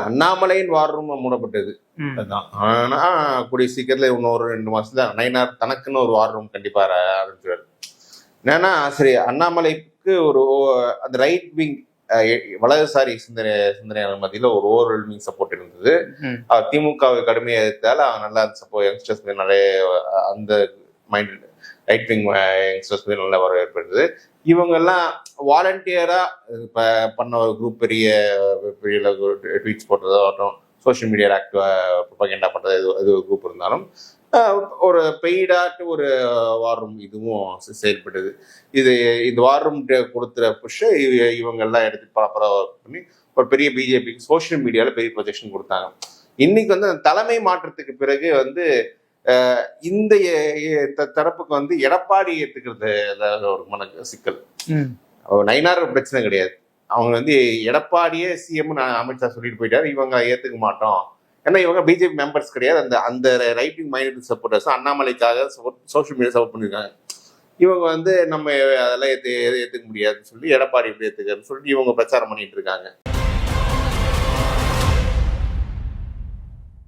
அண்ணாமலையின் வார் room மூடப்பட்டது. அதுதான். ஆனா கூடிய சீக்கிரத்துல இன்னொரு 2 மாசத்துல நயினார் தனக்குன்னு ஒரு வார் ரூம் கண்டிப்பா ஆரம்பிச்சுவாரு. என்னன்னா சரி, அண்ணாமலைக்கு ஒரு அந்த ரைட் விங் வலதுசாரி சிந்தனையாளர் மத்தியில ஒரு ஓவர்வெல்மிங் சப்போர்ட் இருந்தது. திமுகவை கடுமையாக எதிர்த்தால நல்லா யங்ஸ்டர்ஸ் நிறைய அந்த மைண்ட் ரைட் விங் யங்ஸ்டர்ஸ் நல்ல வரவேற்பு இருந்தது. இவங்க எல்லாம் வாலண்டியரா பண்ண ஒரு குரூப் பெரிய ட்வீட்ஸ் போட்டதாகட்டும், சோஷியல் மீடியா ஆக்டிவா ப்ரொபகண்டா பண்றது இது ஒரு குரூப் இருந்தாலும் ஒரு பெய்டாட்டு ஒரு வார் ரூம் இதுவும் செயல்பட்டது. இந்த வார் ரூம் கொடுத்துற புஷ் இவங்க எல்லாம் எடுத்து ப்ராப்பராக ஒர்க் பண்ணி ஒரு பெரிய பிஜேபிக்கு சோஷியல் மீடியால பெரிய ப்ரொஜெக்ஷன் கொடுத்தாங்க. இன்னைக்கு வந்து அந்த தலைமை மாற்றத்துக்கு பிறகு வந்து இந்த தரப்புக்கு எடப்பாடி ஏத்துக்கிறது ஒரு மன சிக்கல். நயினார் பிரச்சனை கிடையாது, அவங்க எடப்பாடியே சிஎம் அமித்ஷா சொல்லிட்டு போயிட்டாரு, இவங்க ஏத்துக்க மாட்டோம். ஏன்னா இவங்க பிஜேபி மெம்பர்ஸ் கிடையாது. அந்த ரைட்டிங் மைனாரிட்டி சப்போர்ட்டர்ஸ் அண்ணாமலைக்காக சோஷியல் மீடியா சப்போர்ட் பண்ணிருக்காங்க. இவங்க நம்ம அதெல்லாம் ஏத்துக்க முடியாதுன்னு சொல்லி எடப்பாடி எப்படி ஏத்துக்கிறதுன்னு சொல்லிட்டு இவங்க பிரச்சாரம் பண்ணிட்டு இருக்காங்க.